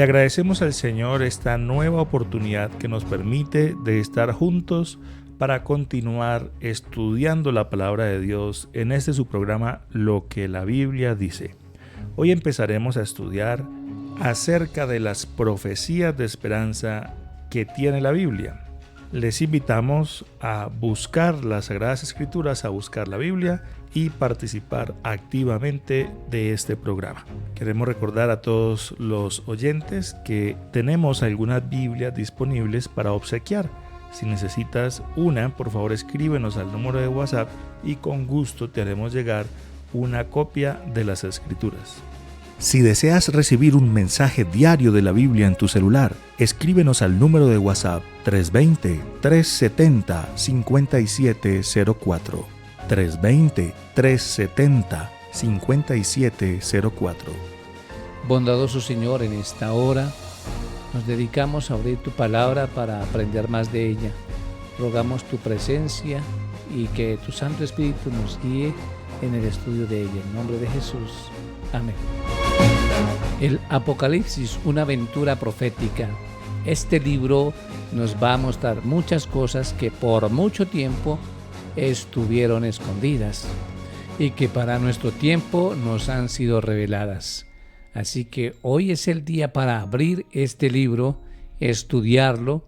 Le agradecemos al Señor esta nueva oportunidad que nos permite de estar juntos para continuar estudiando la palabra de Dios en este su programa Lo que la Biblia dice. Hoy empezaremos a estudiar acerca de las profecías de esperanza que tiene la Biblia. Les invitamos a buscar las Sagradas Escrituras, a buscar la Biblia y participar activamente de este programa. Queremos recordar a todos los oyentes que tenemos algunas Biblias disponibles para obsequiar. Si necesitas una, por favor escríbenos al número de WhatsApp y con gusto te haremos llegar una copia de las Escrituras. Si deseas recibir un mensaje diario de la Biblia en tu celular, escríbenos al número de WhatsApp 320-370-5704. 320-370-5704. Bondadoso Señor, en esta hora nos dedicamos a abrir tu palabra para aprender más de ella. Rogamos tu presencia y que tu Santo Espíritu nos guíe en el estudio de ella. En nombre de Jesús. Amén. El Apocalipsis, una aventura profética. Este libro nos va a mostrar muchas cosas que por mucho tiempo estuvieron escondidas y que para nuestro tiempo nos han sido reveladas. Así que hoy es el día para abrir este libro, estudiarlo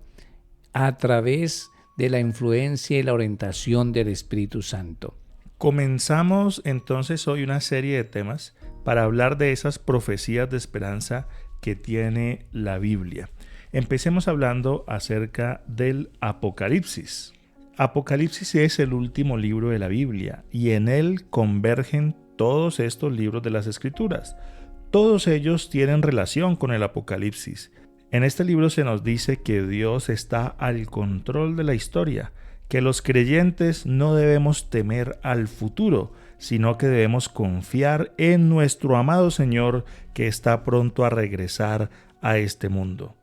a través de la influencia y la orientación del Espíritu Santo. Comenzamos entonces hoy una serie de temas para hablar de esas profecías de esperanza que tiene la Biblia. Empecemos hablando acerca del Apocalipsis. Apocalipsis es el último libro de la Biblia y en él convergen todos estos libros de las Escrituras. Todos ellos tienen relación con el Apocalipsis. En este libro se nos dice que Dios está al control de la historia, que los creyentes no debemos temer al futuro, sino que debemos confiar en nuestro amado Señor que está pronto a regresar a este mundo.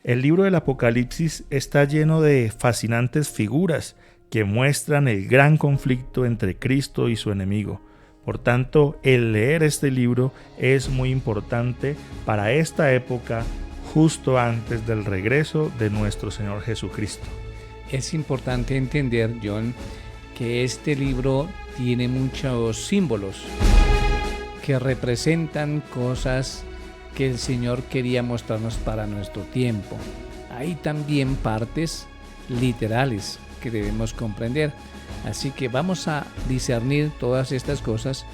El libro del Apocalipsis está lleno de fascinantes figuras que muestran el gran conflicto entre Cristo y su enemigo. Por tanto, el leer este libro es muy importante para esta época, justo antes del regreso de nuestro Señor Jesucristo. Es importante entender, John, que este libro tiene muchos símbolos que representan cosas que el Señor quería mostrarnos para nuestro tiempo. Hay también partes literales que debemos comprender. Así que vamos a discernir todas estas cosas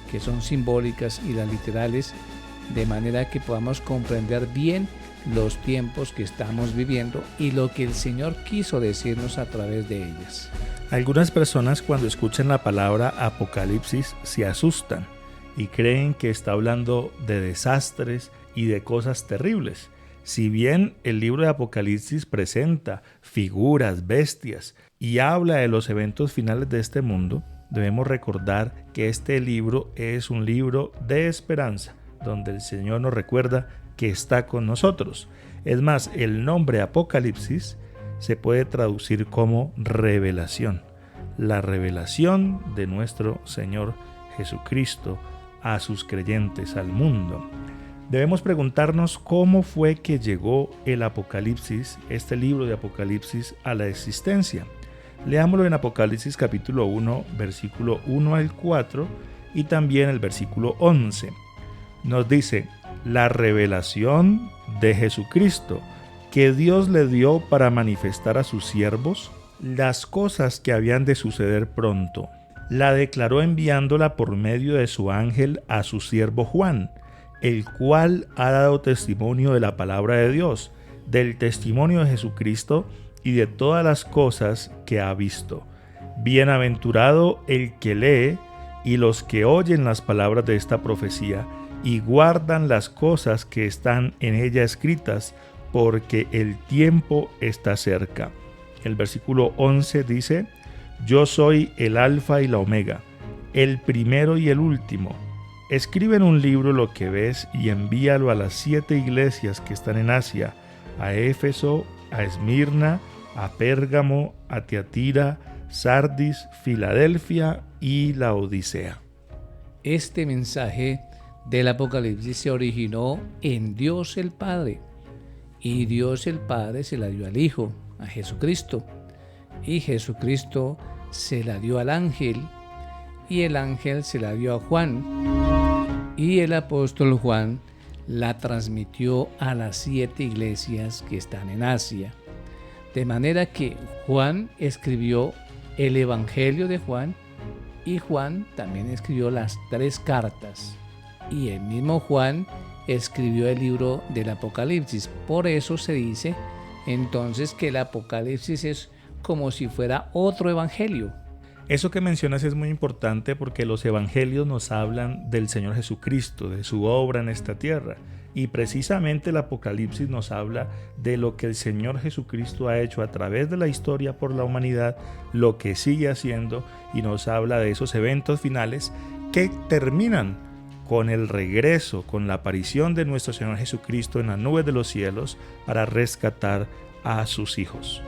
que son simbólicas y las literales, de manera que podamos comprender bien los tiempos que estamos viviendo y lo que el Señor quiso decirnos a través de ellas. Algunas personas cuando escuchan la palabra Apocalipsis se asustan y creen que está hablando de desastres y de cosas terribles. Si bien el libro de Apocalipsis presenta figuras, bestias y habla de los eventos finales de este mundo, debemos recordar que este libro es un libro de esperanza, donde el Señor nos recuerda que está con nosotros. Es más, el nombre Apocalipsis se puede traducir como revelación, la revelación de nuestro Señor Jesucristo a sus creyentes, al mundo. Debemos preguntarnos cómo fue que llegó el Apocalipsis, este libro de Apocalipsis, a la existencia. Leámoslo en Apocalipsis capítulo 1, versículo 1 al 4 y también el versículo 11. Nos dice: la revelación de Jesucristo que Dios le dio para manifestar a sus siervos las cosas que habían de suceder pronto. La declaró enviándola por medio de su ángel a su siervo Juan, el cual ha dado testimonio de la palabra de Dios, del testimonio de Jesucristo y de todas las cosas que ha visto. Bienaventurado el que lee y los que oyen las palabras de esta profecía y guardan las cosas que están en ella escritas, porque el tiempo está cerca. El versículo 11 dice: yo soy el alfa y la omega, el primero y el último. Escribe en un libro lo que ves y envíalo a las 7 iglesias que están en Asia, a Éfeso, a Esmirna, a Pérgamo, a Tiatira, Sardis, Filadelfia y Laodicea. Este mensaje del Apocalipsis se originó en Dios el Padre, y Dios el Padre se la dio al Hijo, a Jesucristo, y Jesucristo se la dio al ángel, y el ángel se la dio a Juan, y el apóstol Juan la transmitió a las 7 iglesias que están en Asia. De manera que Juan escribió el Evangelio de Juan, y Juan también escribió las 3 cartas, y el mismo Juan escribió el libro del Apocalipsis. Por eso se dice entonces que el Apocalipsis es como si fuera otro evangelio. Eso que mencionas es muy importante porque los evangelios nos hablan del Señor Jesucristo, de su obra en esta tierra. Y precisamente el Apocalipsis nos habla de lo que el Señor Jesucristo ha hecho a través de la historia por la humanidad, lo que sigue haciendo, y nos habla de esos eventos finales que terminan con el regreso, con la aparición de nuestro Señor Jesucristo en las nubes de los cielos para rescatar a sus hijos.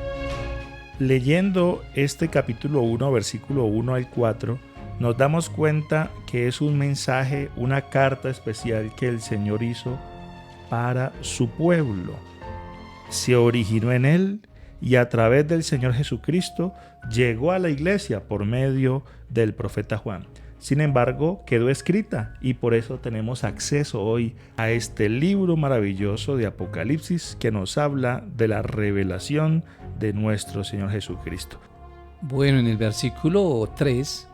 Leyendo este capítulo 1, versículo 1 al 4, nos damos cuenta que es un mensaje, una carta especial que el Señor hizo para su pueblo. Se originó en Él y a través del Señor Jesucristo llegó a la iglesia por medio del profeta Juan. Sin embargo, quedó escrita y por eso tenemos acceso hoy a este libro maravilloso de Apocalipsis que nos habla de la revelación de nuestro Señor Jesucristo. Bueno, en el versículo 3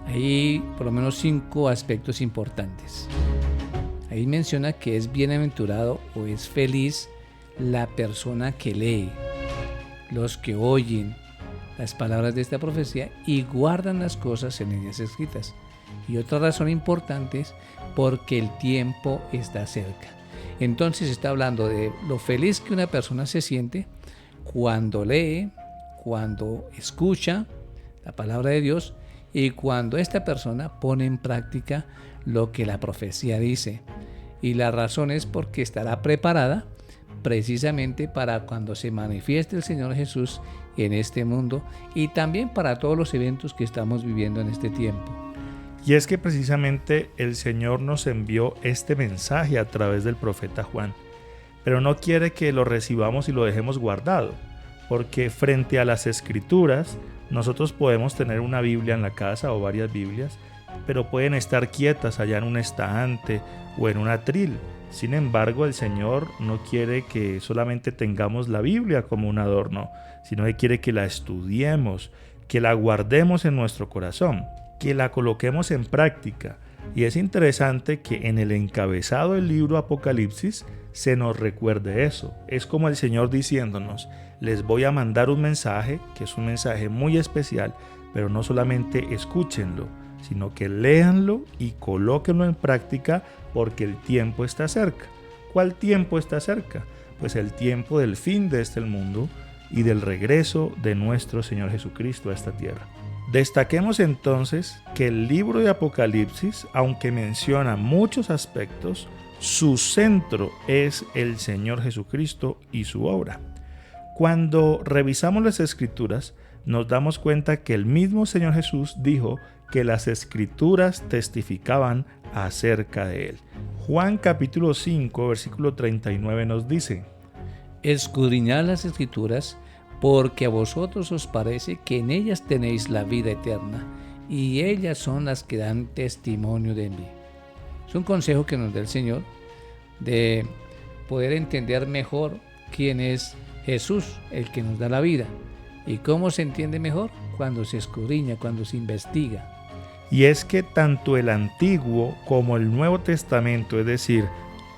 hay por lo menos 5 aspectos importantes. Ahí menciona que es bienaventurado o es feliz la persona que lee, los que oyen las palabras de esta profecía y guardan las cosas en ellas escritas. Y otra razón importante es porque el tiempo está cerca. Entonces está hablando de lo feliz que una persona se siente cuando lee, cuando escucha la palabra de Dios y cuando esta persona pone en práctica lo que la profecía dice. Y la razón es porque estará preparada precisamente para cuando se manifieste el Señor Jesús en este mundo y también para todos los eventos que estamos viviendo en este tiempo. Y es que precisamente el Señor nos envió este mensaje a través del profeta Juan, pero no quiere que lo recibamos y lo dejemos guardado, porque frente a las Escrituras nosotros podemos tener una Biblia en la casa o varias Biblias, pero pueden estar quietas allá en un estante o en un atril. Sin embargo, el Señor no quiere que solamente tengamos la Biblia como un adorno, sino que quiere que la estudiemos, que la guardemos en nuestro corazón, que la coloquemos en práctica. Y es interesante que en el encabezado del libro Apocalipsis se nos recuerde eso. Es como el Señor diciéndonos: les voy a mandar un mensaje, que es un mensaje muy especial, pero no solamente escúchenlo, sino que léanlo y colóquenlo en práctica porque el tiempo está cerca. ¿Cuál tiempo está cerca? Pues el tiempo del fin de este mundo y del regreso de nuestro Señor Jesucristo a esta tierra. Destaquemos entonces que el libro de Apocalipsis, aunque menciona muchos aspectos, su centro es el Señor Jesucristo y su obra. Cuando revisamos las Escrituras, nos damos cuenta que el mismo Señor Jesús dijo que las Escrituras testificaban acerca de Él. Juan capítulo 5, versículo 39 nos dice: escudriñad las Escrituras, porque a vosotros os parece que en ellas tenéis la vida eterna, y ellas son las que dan testimonio de mí. Es un consejo que nos da el Señor de poder entender mejor quién es Jesús, el que nos da la vida. ¿Y cómo se entiende mejor? Cuando se escudriña, cuando se investiga. Y es que tanto el Antiguo como el Nuevo Testamento, es decir,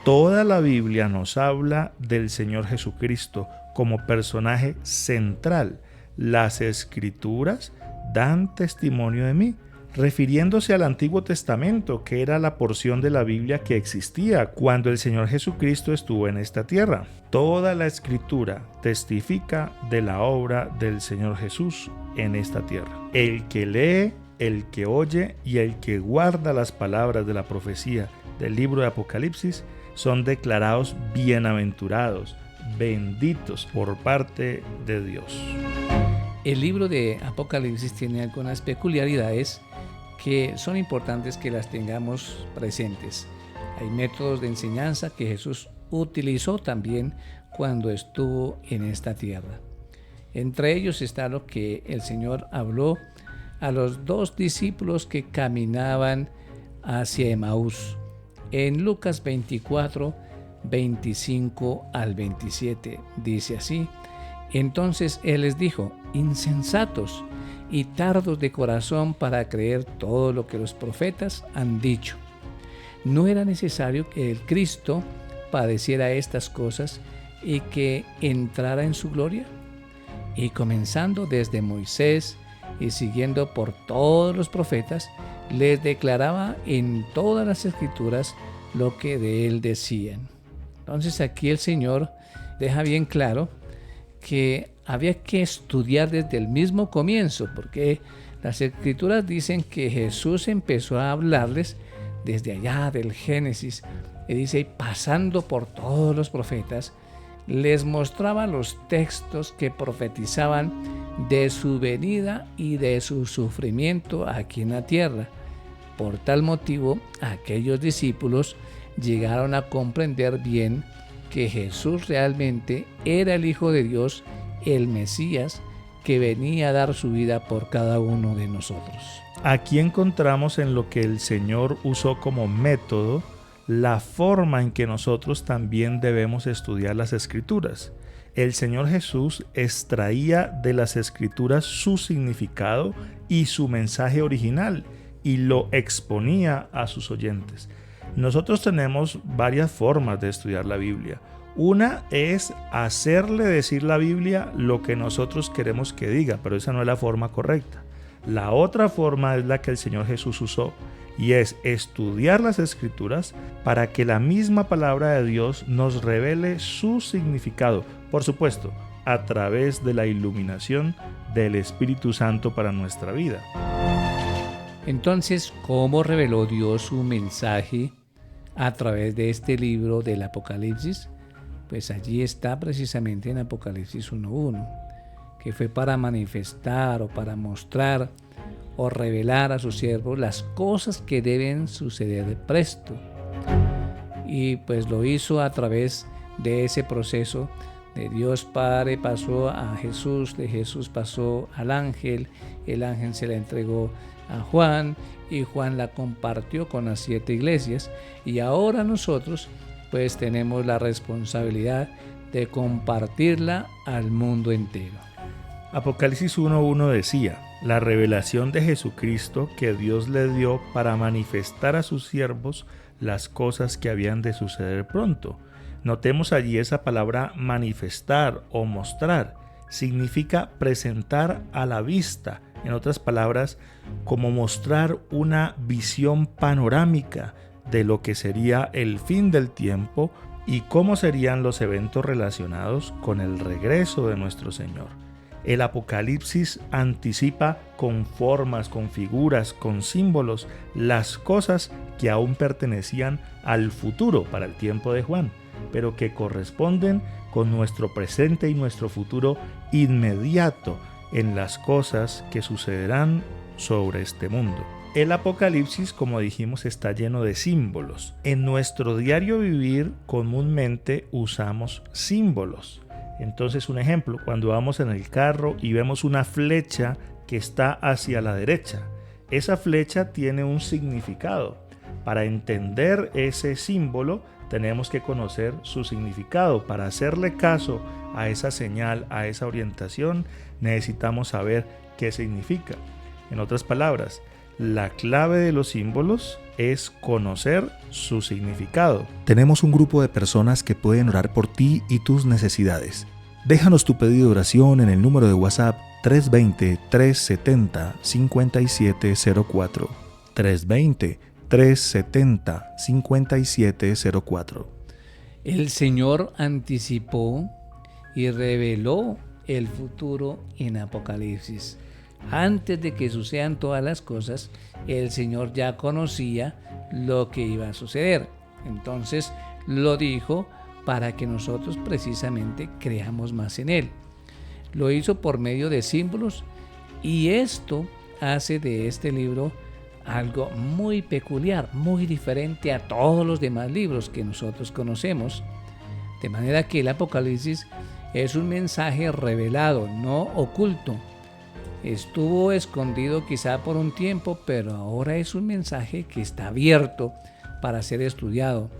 toda la Biblia nos habla del Señor Jesucristo como personaje central. Las Escrituras dan testimonio de mí, refiriéndose al Antiguo Testamento, que era la porción de la Biblia que existía cuando el Señor Jesucristo estuvo en esta tierra. Toda la Escritura testifica de la obra del Señor Jesús en esta tierra. El que lee, el que oye y el que guarda las palabras de la profecía del libro de Apocalipsis son declarados bienaventurados, benditos por parte de Dios. El libro de Apocalipsis tiene algunas peculiaridades que son importantes que las tengamos presentes. Hay métodos de enseñanza que Jesús utilizó también cuando estuvo en esta tierra. Entre ellos está lo que el Señor habló a los 2 discípulos que caminaban hacia Emaús. En Lucas 24, 25 al 27, dice así: entonces Él les dijo: insensatos y tardos de corazón para creer todo lo que los profetas han dicho. ¿No era necesario que el Cristo padeciera estas cosas y que entrara en su gloria? Y comenzando desde Moisés y siguiendo por todos los profetas, les declaraba en todas las escrituras lo que de él decían. Entonces aquí el Señor deja bien claro que había que estudiar desde el mismo comienzo, porque las escrituras dicen que Jesús empezó a hablarles desde allá del Génesis, y dice, pasando por todos los profetas, les mostraba los textos que profetizaban de su venida y de su sufrimiento aquí en la tierra. Por tal motivo, aquellos discípulos llegaron a comprender bien que Jesús realmente era el Hijo de Dios, el Mesías, que venía a dar su vida por cada uno de nosotros. Aquí encontramos en lo que el Señor usó como método la forma en que nosotros también debemos estudiar las Escrituras. El Señor Jesús extraía de las Escrituras su significado y su mensaje original y lo exponía a sus oyentes. Nosotros tenemos varias formas de estudiar la Biblia. Una es hacerle decir la Biblia lo que nosotros queremos que diga, pero esa no es la forma correcta. La otra forma es la que el Señor Jesús usó, y es estudiar las Escrituras para que la misma palabra de Dios nos revele su significado, por supuesto, a través de la iluminación del Espíritu Santo para nuestra vida. Entonces, ¿cómo reveló Dios su mensaje a través de este libro del Apocalipsis? Pues allí está precisamente en Apocalipsis 1:1, que fue para manifestar o para mostrar o revelar a sus siervos las cosas que deben suceder presto. Y pues lo hizo a través de ese proceso. De Dios Padre pasó a Jesús, de Jesús pasó al ángel, el ángel se la entregó a Juan y Juan la compartió con las 7 iglesias, y ahora nosotros pues tenemos la responsabilidad de compartirla al mundo entero. Apocalipsis 1:1 decía: la revelación de Jesucristo que Dios le dio para manifestar a sus siervos las cosas que habían de suceder pronto. Notemos allí esa palabra manifestar o mostrar. Significa presentar a la vista. En otras palabras, como mostrar una visión panorámica de lo que sería el fin del tiempo y cómo serían los eventos relacionados con el regreso de nuestro Señor. El Apocalipsis anticipa con formas, con figuras, con símbolos, las cosas que aún pertenecían al futuro para el tiempo de Juan, pero que corresponden con nuestro presente y nuestro futuro inmediato en las cosas que sucederán sobre este mundo. El Apocalipsis, como dijimos, está lleno de símbolos. En nuestro diario vivir comúnmente usamos símbolos. Entonces, un ejemplo, cuando vamos en el carro y vemos una flecha que está hacia la derecha, esa flecha tiene un significado. Para entender ese símbolo, tenemos que conocer su significado. Para hacerle caso a esa señal, a esa orientación, necesitamos saber qué significa. En otras palabras, la clave de los símbolos es conocer su significado. Tenemos un grupo de personas que pueden orar por ti y tus necesidades. Déjanos tu pedido de oración en el número de WhatsApp 320-370-5704. 320-370-5704. El Señor anticipó y reveló el futuro en Apocalipsis. Antes de que sucedan todas las cosas, el Señor ya conocía lo que iba a suceder. Entonces lo dijo para que nosotros precisamente creamos más en Él. Lo hizo por medio de símbolos, y esto hace de este libro algo muy peculiar, muy diferente a todos los demás libros que nosotros conocemos. De manera que el Apocalipsis es un mensaje revelado, no oculto. Estuvo escondido quizá por un tiempo, pero ahora es un mensaje que está abierto para ser estudiado.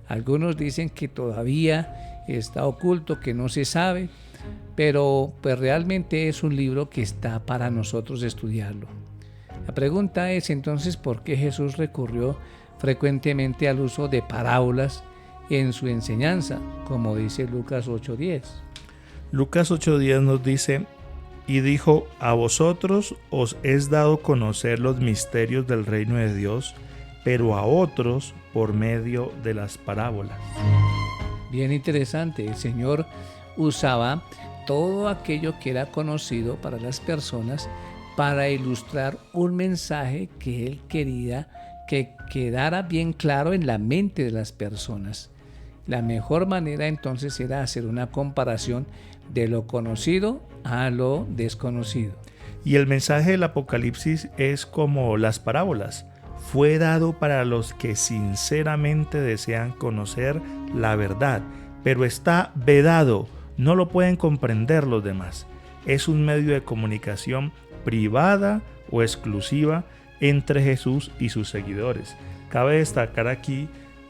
Algunos dicen que todavía está oculto, que no se sabe, pero pues realmente es un libro que está para nosotros estudiarlo. La pregunta es entonces por qué Jesús recurrió frecuentemente al uso de parábolas en su enseñanza, como dice Lucas 8:10. Lucas 8:10 nos dice: y dijo, a vosotros os es dado conocer los misterios del reino de Dios, pero a otros por medio de las parábolas. Bien interesante, el Señor usaba todo aquello que era conocido para las personas para ilustrar un mensaje que Él quería que quedara bien claro en la mente de las personas. La mejor manera entonces era hacer una comparación de lo conocido a lo desconocido. Y el mensaje del Apocalipsis es como las parábolas. Fue dado para los que sinceramente desean conocer la verdad, pero está vedado, no lo pueden comprender los demás. Es un medio de comunicación privada o exclusiva entre Jesús y sus seguidores. Cabe destacar aquí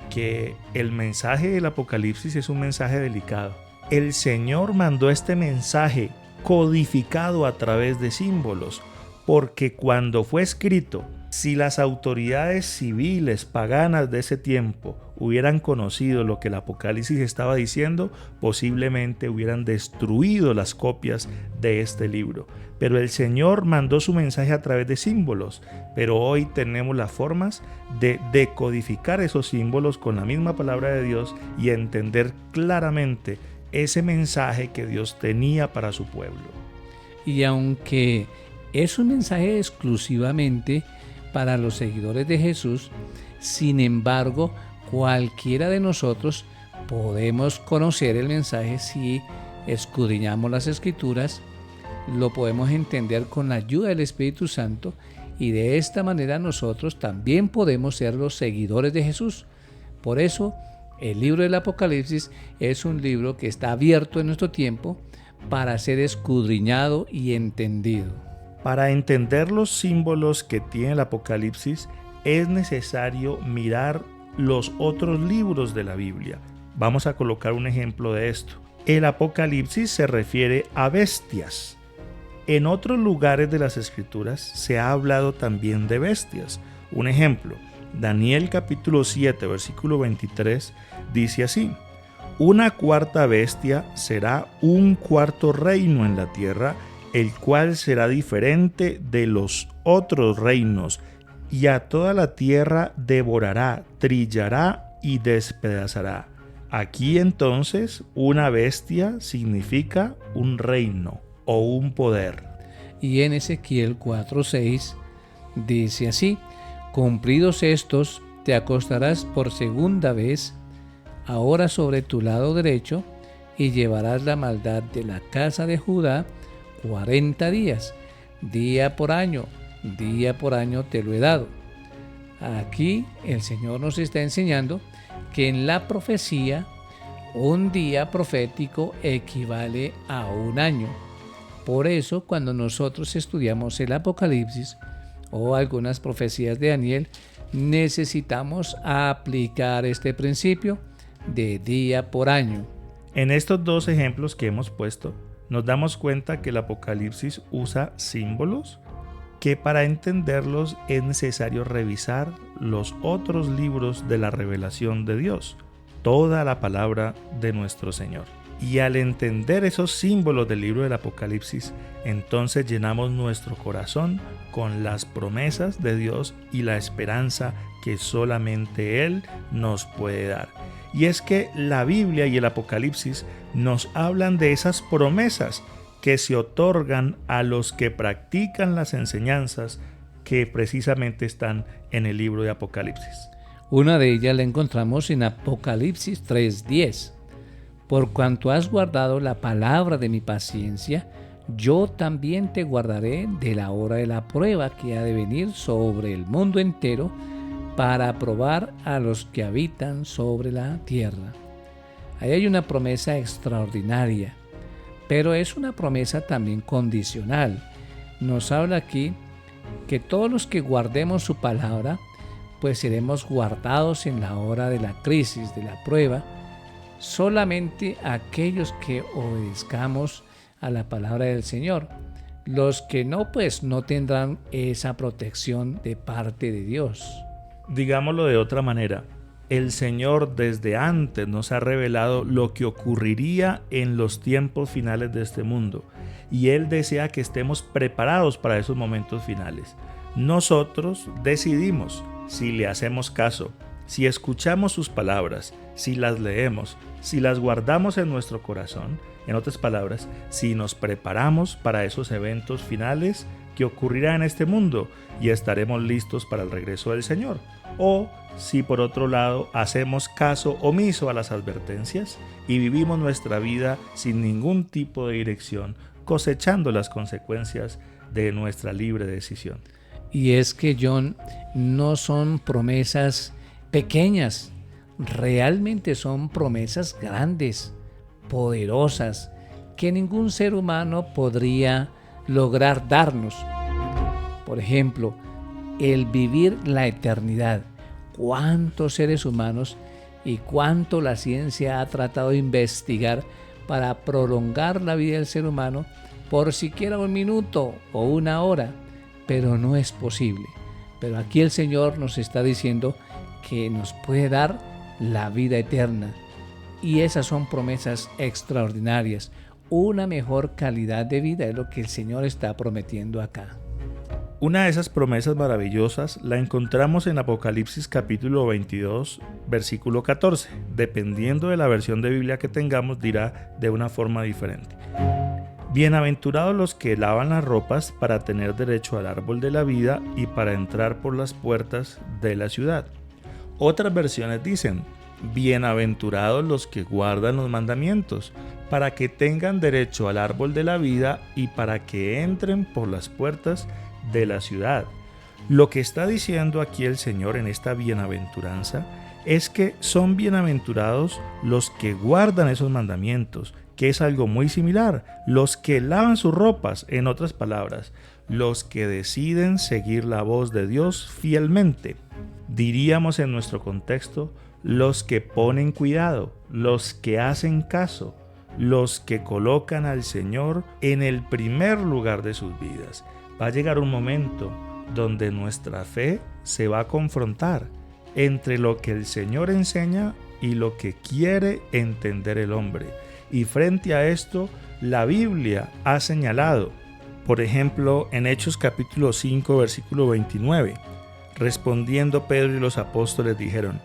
que el mensaje del Apocalipsis es un mensaje delicado. El Señor mandó este mensaje codificado a través de símbolos, porque cuando fue escrito, si las autoridades civiles paganas de ese tiempo hubieran conocido lo que el Apocalipsis estaba diciendo, posiblemente hubieran destruido las copias de este libro. Pero el Señor mandó su mensaje a través de símbolos, pero hoy tenemos las formas de decodificar esos símbolos con la misma palabra de Dios y entender claramente ese mensaje que Dios tenía para su pueblo. Y aunque es un mensaje exclusivamente para los seguidores de Jesús, sin embargo, cualquiera de nosotros podemos conocer el mensaje si escudriñamos las Escrituras, lo podemos entender con la ayuda del Espíritu Santo y de esta manera nosotros también podemos ser los seguidores de Jesús. Por eso, el libro del Apocalipsis es un libro que está abierto en nuestro tiempo para ser escudriñado y entendido. Para entender los símbolos que tiene el Apocalipsis es necesario mirar los otros libros de la Biblia. Vamos a colocar un ejemplo de esto. El Apocalipsis se refiere a bestias. En otros lugares de las Escrituras se ha hablado también de bestias. Un ejemplo, Daniel capítulo 7, versículo 23, dice así: una cuarta bestia será un cuarto reino en la tierra, el cual será diferente de los otros reinos, y a toda la tierra devorará, trillará y despedazará. Aquí entonces una bestia significa un reino o un poder. Y en Ezequiel 4:6 dice así: cumplidos estos, te acostarás por segunda vez, ahora sobre tu lado derecho, y llevarás la maldad de la casa de Judá 40 días, día por año te lo he dado. Aquí el Señor nos está enseñando que en la profecía un día profético equivale a un año. Por eso cuando nosotros estudiamos el Apocalipsis o algunas profecías de Daniel, necesitamos aplicar este principio de día por año. En estos dos ejemplos que hemos puesto, nos damos cuenta que el Apocalipsis usa símbolos que para entenderlos es necesario revisar los otros libros de la revelación de Dios, toda la palabra de nuestro Señor. Y al entender esos símbolos del libro del Apocalipsis, entonces llenamos nuestro corazón con las promesas de Dios y la esperanza que solamente Él nos puede dar. Y es que la Biblia y el Apocalipsis nos hablan de esas promesas que se otorgan a los que practican las enseñanzas que precisamente están en el libro de Apocalipsis. Una de ellas la encontramos en Apocalipsis 3:10. Por cuanto has guardado la palabra de mi paciencia, yo también te guardaré de la hora de la prueba que ha de venir sobre el mundo entero para probar a los que habitan sobre la tierra. Ahí hay una promesa extraordinaria, pero es una promesa también condicional. Nos habla aquí que todos los que guardemos su palabra, pues seremos guardados en la hora de la crisis, de la prueba. Solamente aquellos que obedezcamos a la palabra del Señor. Los que no, pues no tendrán esa protección de parte de Dios. Digámoslo de otra manera, el Señor desde antes nos ha revelado lo que ocurriría en los tiempos finales de este mundo, y Él desea que estemos preparados para esos momentos finales. Nosotros decidimos si le hacemos caso, si escuchamos sus palabras, si las leemos, si las guardamos en nuestro corazón. En otras palabras, si nos preparamos para esos eventos finales que ocurrirán en este mundo y estaremos listos para el regreso del Señor. O si por otro lado hacemos caso omiso a las advertencias y vivimos nuestra vida sin ningún tipo de dirección, cosechando las consecuencias de nuestra libre decisión. Y es que, John, no son promesas pequeñas, realmente son promesas grandes, poderosas, que ningún ser humano podría lograr darnos. Por ejemplo, el vivir la eternidad. ¿Cuántos seres humanos y cuánto la ciencia ha tratado de investigar para prolongar la vida del ser humano por siquiera un minuto o una hora? Pero no es posible. Pero aquí el Señor nos está diciendo que nos puede dar la vida eterna. Y esas son promesas extraordinarias. Una mejor calidad de vida es lo que el Señor está prometiendo acá. Una de esas promesas maravillosas la encontramos en Apocalipsis capítulo 22, versículo 14. Dependiendo de la versión de Biblia que tengamos, dirá de una forma diferente. Bienaventurados los que lavan las ropas para tener derecho al árbol de la vida y para entrar por las puertas de la ciudad. Otras versiones dicen: bienaventurados los que guardan los mandamientos, para que tengan derecho al árbol de la vida y para que entren por las puertas de la ciudad. Lo que está diciendo aquí el Señor en esta bienaventuranza es que son bienaventurados los que guardan esos mandamientos, que es algo muy similar, los que lavan sus ropas, en otras palabras, los que deciden seguir la voz de Dios fielmente. Diríamos en nuestro contexto, los que ponen cuidado, los que hacen caso, los que colocan al Señor en el primer lugar de sus vidas. Va a llegar un momento donde nuestra fe se va a confrontar entre lo que el Señor enseña y lo que quiere entender el hombre. Y frente a esto, la Biblia ha señalado, por ejemplo, en Hechos capítulo 5, versículo 29, respondiendo Pedro y los apóstoles dijeron: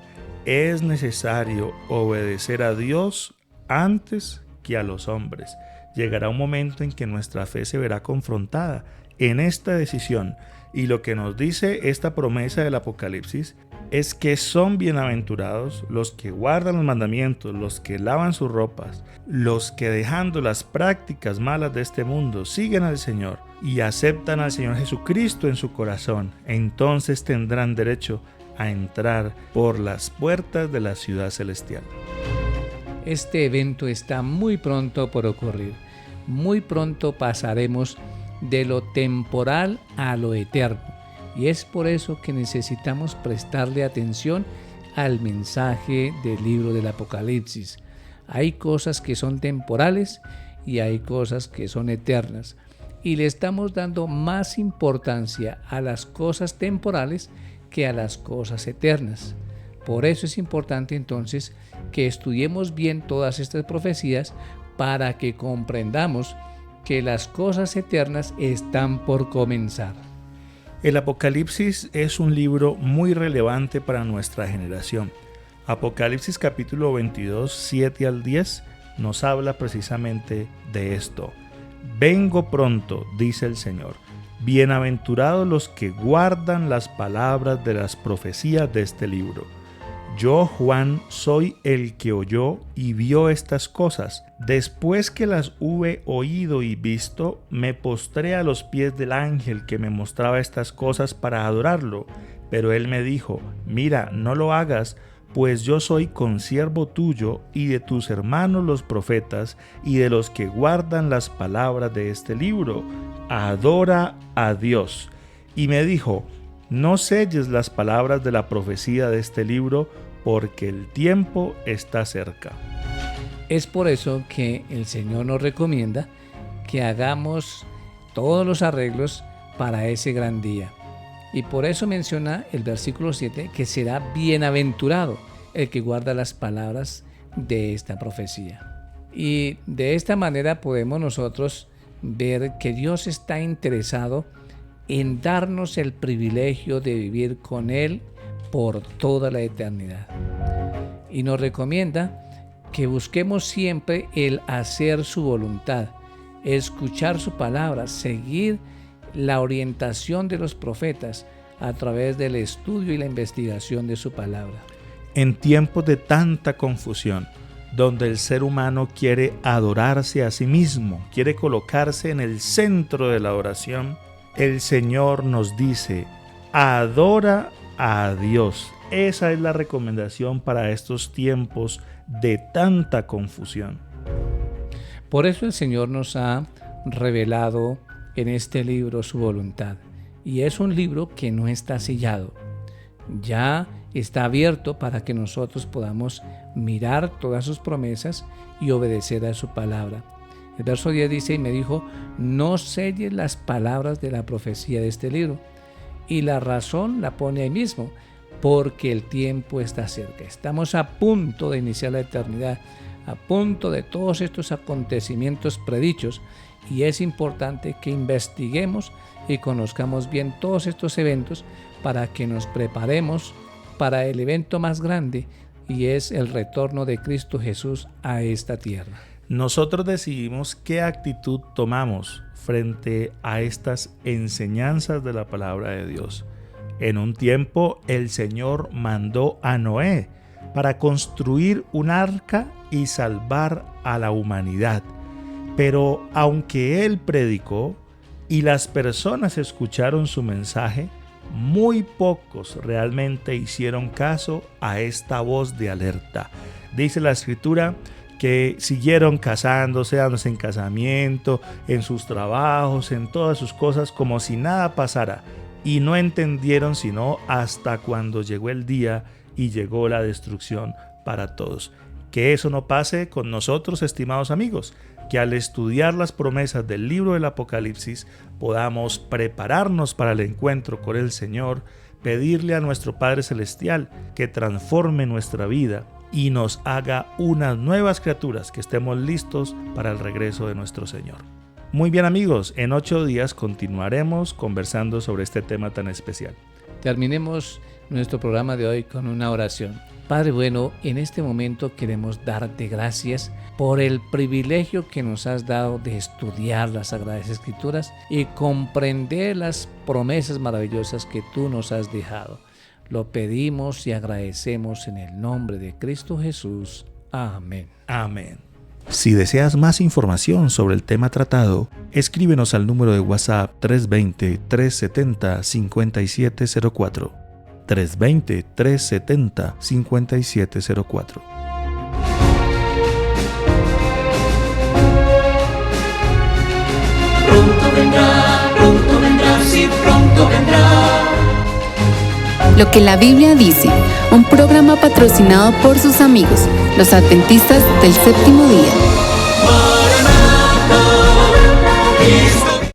es necesario obedecer a Dios antes que a los hombres. Llegará un momento en que nuestra fe se verá confrontada en esta decisión, y lo que nos dice esta promesa del Apocalipsis es que son bienaventurados los que guardan los mandamientos, los que lavan sus ropas, los que dejando las prácticas malas de este mundo siguen al Señor y aceptan al Señor Jesucristo en su corazón. Entonces tendrán derecho a entrar por las puertas de la ciudad celestial. Este evento está muy pronto por ocurrir. Muy pronto pasaremos de lo temporal a lo eterno. Y es por eso que necesitamos prestarle atención al mensaje del libro del Apocalipsis. Hay cosas que son temporales y hay cosas que son eternas. Y le estamos dando más importancia a las cosas temporales que a las cosas eternas. Por eso es importante entonces que estudiemos bien todas estas profecías para que comprendamos que las cosas eternas están por comenzar. El Apocalipsis es un libro muy relevante para nuestra generación. Apocalipsis capítulo 22, 7 al 10 nos habla precisamente de esto. Vengo pronto, dice el Señor. Bienaventurados los que guardan las palabras de las profecías de este libro. Yo, Juan, soy el que oyó y vio estas cosas. Después que las hube oído y visto, me postré a los pies del ángel que me mostraba estas cosas para adorarlo. Pero él me dijo: mira, no lo hagas, pues yo soy consiervo tuyo y de tus hermanos los profetas y de los que guardan las palabras de este libro. Adora a Dios. Y me dijo: no selles las palabras de la profecía de este libro, porque el tiempo está cerca. Es por eso que el Señor nos recomienda que hagamos todos los arreglos para ese gran día. Y por eso menciona el versículo 7 que será bienaventurado el que guarda las palabras de esta profecía. Y de esta manera podemos nosotros ver que Dios está interesado en darnos el privilegio de vivir con Él por toda la eternidad. Y nos recomienda que busquemos siempre el hacer su voluntad, escuchar su palabra, seguir la orientación de los profetas a través del estudio y la investigación de su palabra. En tiempos de tanta confusión, donde el ser humano quiere adorarse a sí mismo, quiere colocarse en el centro de la adoración, el Señor nos dice: adora a Dios. Esa es la recomendación para estos tiempos de tanta confusión. Por eso el Señor nos ha revelado en este libro su voluntad. Y es un libro que no está sellado. Ya está abierto para que nosotros podamos mirar todas sus promesas y obedecer a su palabra. El verso 10 dice: y me dijo: no selles las palabras de la profecía de este libro. Y la razón la pone ahí mismo, porque el tiempo está cerca. Estamos a punto de iniciar la eternidad, a punto de todos estos acontecimientos predichos, y es importante que investiguemos y conozcamos bien todos estos eventos para que nos preparemos para el evento más grande, y es el retorno de Cristo Jesús a esta tierra. Nosotros decidimos qué actitud tomamos frente a estas enseñanzas de la palabra de Dios. En un tiempo el Señor mandó a Noé para construir un arca y salvar a la humanidad. Pero aunque él predicó y las personas escucharon su mensaje, muy pocos realmente hicieron caso a esta voz de alerta. Dice la Escritura que siguieron casándose, dándose en casamiento, en sus trabajos, en todas sus cosas, como si nada pasara. Y no entendieron sino hasta cuando llegó el día y llegó la destrucción para todos. Que eso no pase con nosotros, estimados amigos, que al estudiar las promesas del libro del Apocalipsis podamos prepararnos para el encuentro con el Señor, pedirle a nuestro Padre Celestial que transforme nuestra vida y nos haga unas nuevas criaturas, que estemos listos para el regreso de nuestro Señor. Muy bien amigos, en 8 días continuaremos conversando sobre este tema tan especial. Terminemos nuestro programa de hoy con una oración. Padre bueno, en este momento queremos darte gracias por el privilegio que nos has dado de estudiar las Sagradas Escrituras y comprender las promesas maravillosas que tú nos has dejado. Lo pedimos y agradecemos en el nombre de Cristo Jesús. Amén. Amén. Si deseas más información sobre el tema tratado, escríbenos al número de WhatsApp 320-370-5704. 320-370-5704. Pronto vendrá, sí, pronto vendrá. Lo que la Biblia dice, un programa patrocinado por sus amigos, los adventistas del séptimo día.